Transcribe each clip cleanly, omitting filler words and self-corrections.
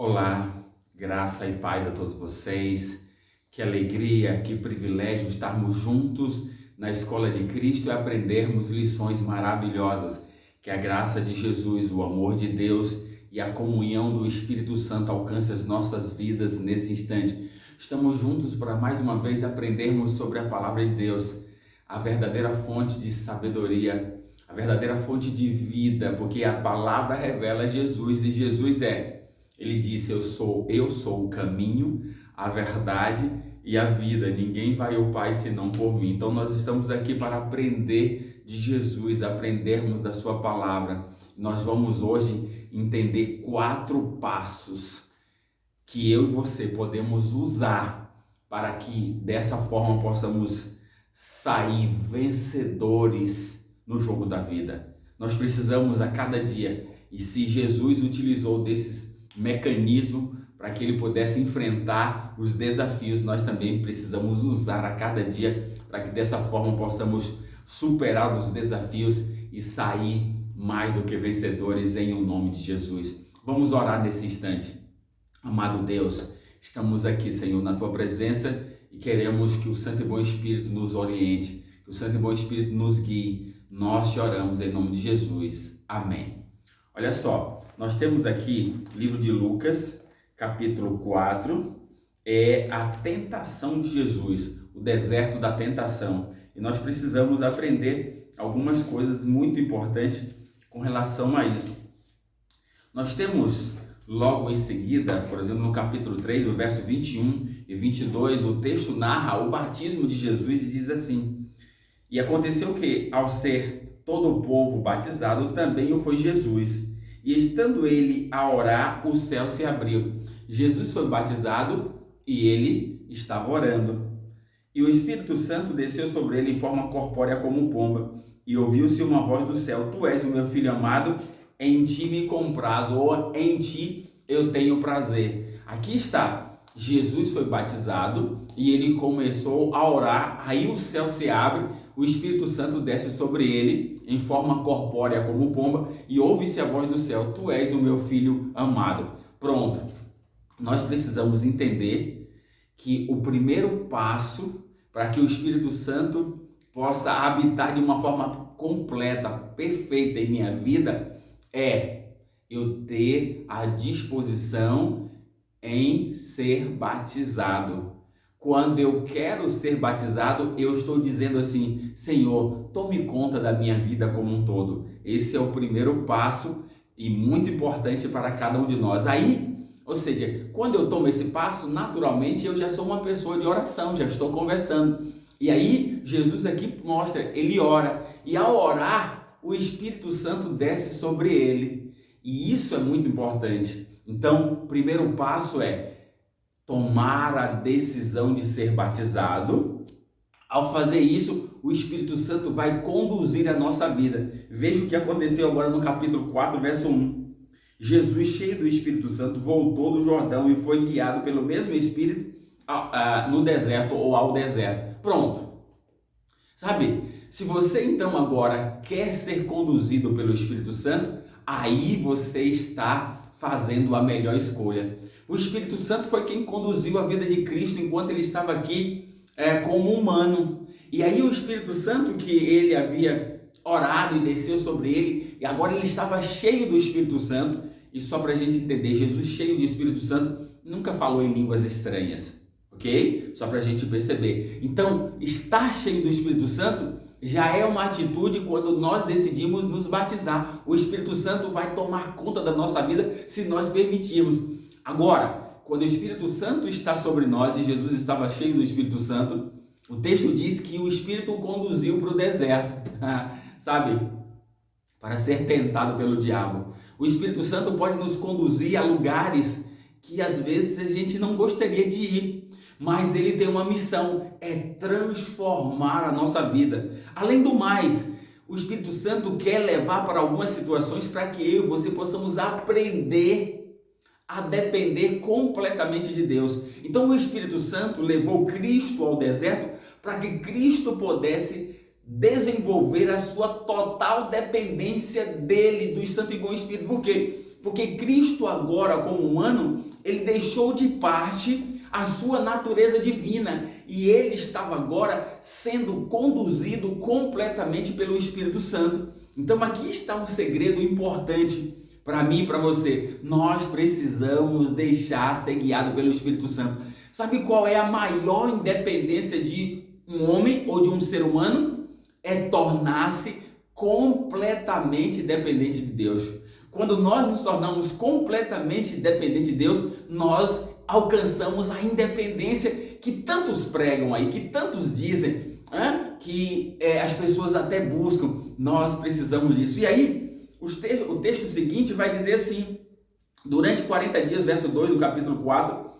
Olá, graça e paz a todos vocês. Que alegria, que privilégio estarmos juntos na Escola de Cristo e aprendermos lições maravilhosas. Que a graça de Jesus, o amor de Deus e a comunhão do Espírito Santo alcance as nossas vidas nesse instante. Estamos juntos para mais uma vez aprendermos sobre a palavra de Deus, a verdadeira fonte de sabedoria, a verdadeira fonte de vida, porque a palavra revela Jesus e Jesus Ele disse, eu sou o caminho, a verdade e a vida. Ninguém vai ao Pai senão por mim. Então nós estamos aqui para aprender de Jesus, aprendermos da sua palavra. Nós vamos hoje entender 4 passos que eu e você podemos usar para que dessa forma possamos sair vencedores no jogo da vida. Nós precisamos a cada dia, e se Jesus utilizou desses mecanismo para que ele pudesse enfrentar os desafios, nós também precisamos usar a cada dia para que dessa forma possamos superar os desafios e sair mais do que vencedores em o nome de Jesus. Vamos orar nesse instante. Amado Deus, estamos aqui, Senhor, na tua presença e queremos que o Santo e Bom Espírito nos oriente, que o Santo e Bom Espírito nos guie. Nós te oramos em nome de Jesus. Amém. Olha só, nós temos aqui livro de Lucas, capítulo 4, é a tentação de Jesus, o deserto da tentação. E nós precisamos aprender algumas coisas muito importantes com relação a isso. Nós temos logo em seguida, por exemplo, no capítulo 3, do verso 21 e 22, o texto narra o batismo de Jesus e diz assim: E aconteceu que, ao ser todo o povo batizado, também o foi Jesus. E estando ele a orar, o céu se abriu. Jesus foi batizado e ele estava orando. E o Espírito Santo desceu sobre ele em forma corpórea como pomba. E ouviu-se uma voz do céu: Tu és o meu filho amado, em ti me comprazo, ou em ti eu tenho prazer. Aqui está, Jesus foi batizado e ele começou a orar, aí o céu se abre, o Espírito Santo desce sobre ele em forma corpórea como pomba e ouve-se a voz do céu: Tu és o meu filho amado. Pronto, nós precisamos entender que o primeiro passo para que o Espírito Santo possa habitar de uma forma completa, perfeita em minha vida é eu ter a disposição em ser batizado. Quando eu quero ser batizado, eu estou dizendo assim: Senhor, tome conta da minha vida como um todo. Esse é o primeiro passo e muito importante para cada um de nós. Aí, ou seja, quando eu tomo esse passo, naturalmente eu já sou uma pessoa de oração, já estou conversando. E aí, Jesus aqui mostra, ele ora. E ao orar, o Espírito Santo desce sobre ele. E isso é muito importante. Então, o primeiro passo é tomar a decisão de ser batizado. Ao fazer isso, o Espírito Santo vai conduzir a nossa vida. Veja o que aconteceu agora no capítulo 4, verso 1. Jesus, cheio do Espírito Santo, voltou do Jordão e foi guiado pelo mesmo Espírito no deserto ou ao deserto. Pronto. Sabe, se você então agora quer ser conduzido pelo Espírito Santo, aí você está fazendo a melhor escolha. O Espírito Santo foi quem conduziu a vida de Cristo enquanto ele estava aqui como humano. E aí o Espírito Santo, que ele havia orado e desceu sobre ele, e agora ele estava cheio do Espírito Santo. E só para a gente entender, Jesus cheio do Espírito Santo nunca falou em línguas estranhas, ok? Só para a gente perceber. Então, estar cheio do Espírito Santo já é uma atitude quando nós decidimos nos batizar. O Espírito Santo vai tomar conta da nossa vida se nós permitirmos. Agora, quando o Espírito Santo está sobre nós e Jesus estava cheio do Espírito Santo, o texto diz que o Espírito o conduziu para o deserto, sabe? Para ser tentado pelo diabo. O Espírito Santo pode nos conduzir a lugares que às vezes a gente não gostaria de ir. Mas ele tem uma missão, é transformar a nossa vida. Além do mais, o Espírito Santo quer levar para algumas situações para que eu e você possamos aprender a depender completamente de Deus. Então o Espírito Santo levou Cristo ao deserto para que Cristo pudesse desenvolver a sua total dependência dele, do Santo e Bom Espírito. Por quê? Porque Cristo agora, como humano, ele deixou de parte a sua natureza divina e ele estava agora sendo conduzido completamente pelo Espírito Santo. Então aqui está um segredo importante para mim e para você. Nós precisamos deixar ser guiado pelo Espírito Santo. Sabe qual é a maior independência de um homem ou de um ser humano? É tornar-se completamente dependente de Deus. Quando nós nos tornamos completamente dependentes de Deus, nós alcançamos a independência que tantos pregam aí, que tantos dizem, que as pessoas até buscam. Nós precisamos disso. E aí, o texto seguinte vai dizer assim: durante 40 dias, verso 2 do capítulo 4,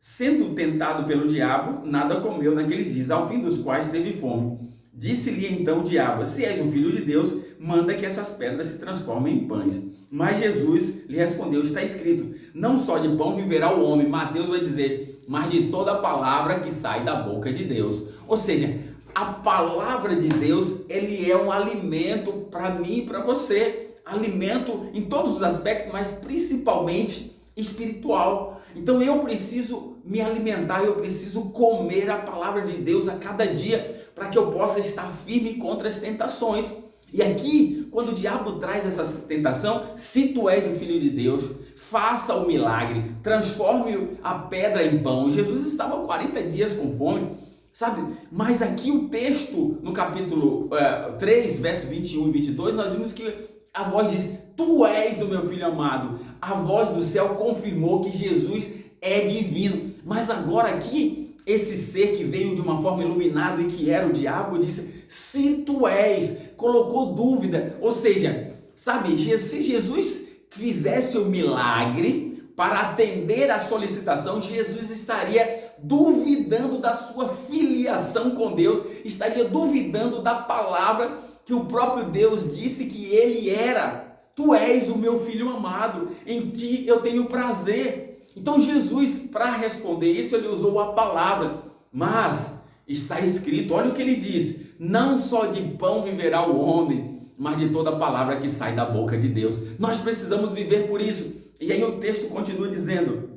sendo tentado pelo diabo, nada comeu naqueles dias, ao fim dos quais teve fome. Disse-lhe então o diabo: se és um filho de Deus, manda que essas pedras se transformem em pães. Mas Jesus lhe respondeu: está escrito, não só de pão viverá o homem. Mateus vai dizer, mas de toda palavra que sai da boca de Deus. Ou seja, a palavra de Deus, ele é um alimento para mim e para você. Alimento em todos os aspectos, mas principalmente espiritual. Então eu preciso me alimentar, eu preciso comer a palavra de Deus a cada dia, para que eu possa estar firme contra as tentações. E aqui, quando o diabo traz essa tentação, se tu és o filho de Deus, faça o milagre, transforme a pedra em pão. Jesus estava 40 dias com fome, sabe? Mas aqui o texto, no capítulo 3, versos 21 e 22, nós vimos que a voz diz: tu és o meu filho amado. A voz do céu confirmou que Jesus é divino. Mas agora aqui, esse ser que veio de uma forma iluminada e que era o diabo, disse: se tu és, colocou dúvida. Ou seja, sabe, se Jesus fizesse o milagre para atender a solicitação, Jesus estaria duvidando da sua filiação com Deus, estaria duvidando da palavra que o próprio Deus disse que ele era. Tu és o meu filho amado, em ti eu tenho prazer. Então Jesus, para responder isso, ele usou a palavra, mas está escrito, olha o que ele diz: não só de pão viverá o homem, mas de toda palavra que sai da boca de Deus. Nós precisamos viver por isso. E aí o texto continua dizendo,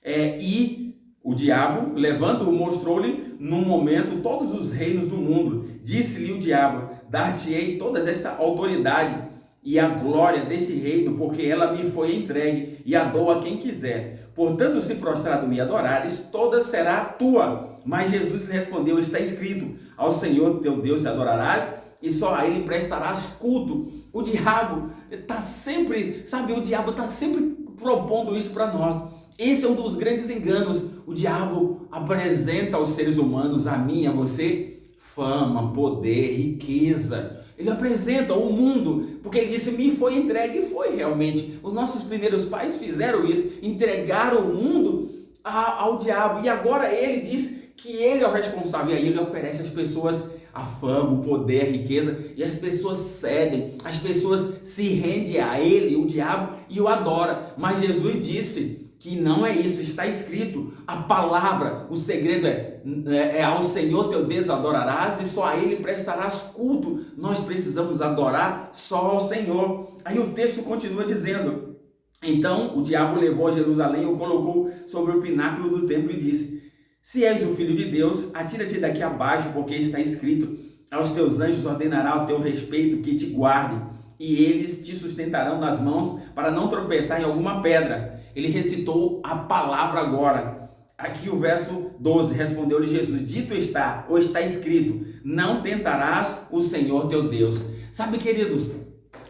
e o diabo, levando-o, mostrou-lhe num momento todos os reinos do mundo. Disse-lhe o diabo: dar-te-ei toda esta autoridade e a glória deste reino, porque ela me foi entregue, e a dou a quem quiser. Portanto, se prostrado me adorares, toda será tua. Mas Jesus lhe respondeu: está escrito, ao Senhor teu Deus te adorarás, e só a ele prestarás culto. O diabo está sempre, o diabo está sempre propondo isso para nós. Esse é um dos grandes enganos. O diabo apresenta aos seres humanos, a mim, a você, fama, poder, riqueza. Ele apresenta o mundo, porque ele disse: me foi entregue, e foi realmente. Os nossos primeiros pais fizeram isso, entregaram o mundo ao diabo, e agora ele diz que ele é o responsável, e aí ele oferece às pessoas a fama, o poder, a riqueza, e as pessoas cedem, as pessoas se rendem a ele, o diabo, e o adoram. Mas Jesus disse que não é isso, está escrito, a palavra, o segredo é ao Senhor teu Deus adorarás, e só a ele prestarás culto. Nós precisamos adorar só ao Senhor. Aí o texto continua dizendo: então o diabo levou a Jerusalém e o colocou sobre o pináculo do templo e disse: se és o filho de Deus, atira-te daqui abaixo, porque está escrito: aos teus anjos ordenará ao teu respeito que te guardem, e eles te sustentarão nas mãos para não tropeçar em alguma pedra. Ele recitou a palavra agora. Aqui o verso 12, respondeu-lhe Jesus: dito está, ou está escrito, não tentarás o Senhor teu Deus. Sabe, queridos,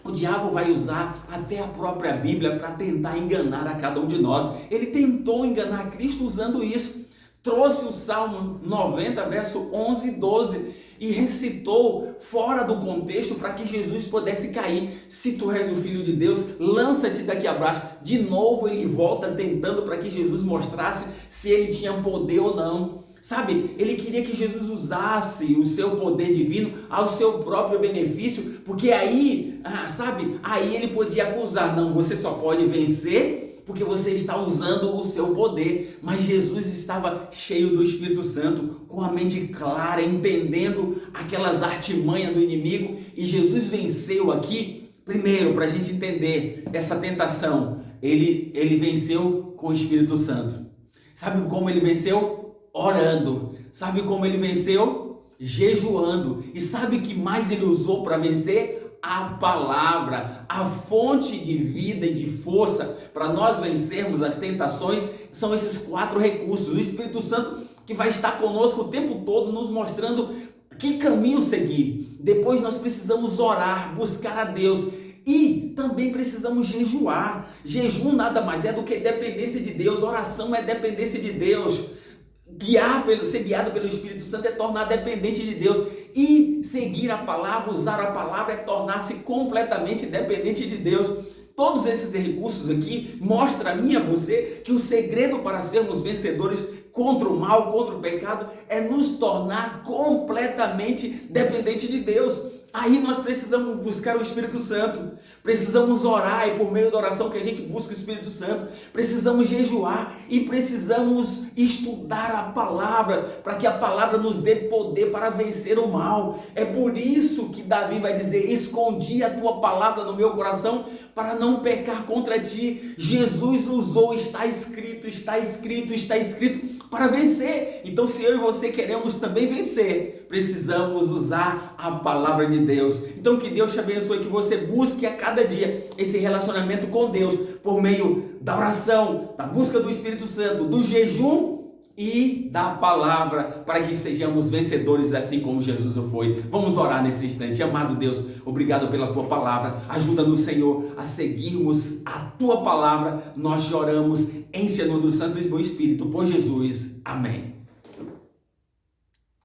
o diabo vai usar até a própria Bíblia para tentar enganar a cada um de nós. Ele tentou enganar Cristo usando isso. Trouxe o Salmo 90, verso 11 e 12, e recitou fora do contexto para que Jesus pudesse cair. Se tu és o Filho de Deus, lança-te daqui abaixo. De novo ele volta tentando para que Jesus mostrasse se ele tinha poder ou não. Sabe, ele queria que Jesus usasse o seu poder divino ao seu próprio benefício, porque aí, aí ele podia acusar: não, você só pode vencer porque você está usando o seu poder. Mas Jesus estava cheio do Espírito Santo, com a mente clara, entendendo aquelas artimanhas do inimigo, e Jesus venceu aqui Primeiro, para a gente entender essa tentação, ele venceu com o Espírito Santo. Sabe como ele venceu? Orando. Sabe como ele venceu? Jejuando. E sabe o que mais ele usou para vencer? A palavra, a fonte de vida e de força para nós vencermos as tentações. São esses 4 recursos. O Espírito Santo que vai estar conosco o tempo todo, nos mostrando que caminho seguir. Depois nós precisamos orar, buscar a Deus. E também precisamos jejuar. Jejum nada mais é do que dependência de Deus. Oração é dependência de Deus. Ser guiado pelo Espírito Santo é tornar dependente de Deus. E seguir a palavra, usar a palavra é tornar-se completamente dependente de Deus. Todos esses recursos aqui mostram a mim e a você que o segredo para sermos vencedores contra o mal, contra o pecado, é nos tornar completamente dependente de Deus. Aí nós precisamos buscar o Espírito Santo, precisamos orar, e por meio da oração que a gente busca o Espírito Santo, precisamos jejuar e precisamos estudar a palavra, para que a palavra nos dê poder para vencer o mal. É por isso que Davi vai dizer: escondi a tua palavra no meu coração para não pecar contra ti. Jesus usou, está escrito, está escrito, está escrito, para vencer. Então, se eu e você queremos também vencer, precisamos usar a palavra de Deus. Então, que Deus te abençoe, que você busque a cada dia esse relacionamento com Deus, por meio da oração, da busca do Espírito Santo, do jejum e da palavra, para que sejamos vencedores assim como Jesus o foi. Vamos orar nesse instante. Amado Deus, obrigado pela tua palavra. Ajuda-nos, Senhor, a seguirmos a tua palavra. Nós te oramos, encha-nos do Santo e do Espírito, por Jesus. Amém.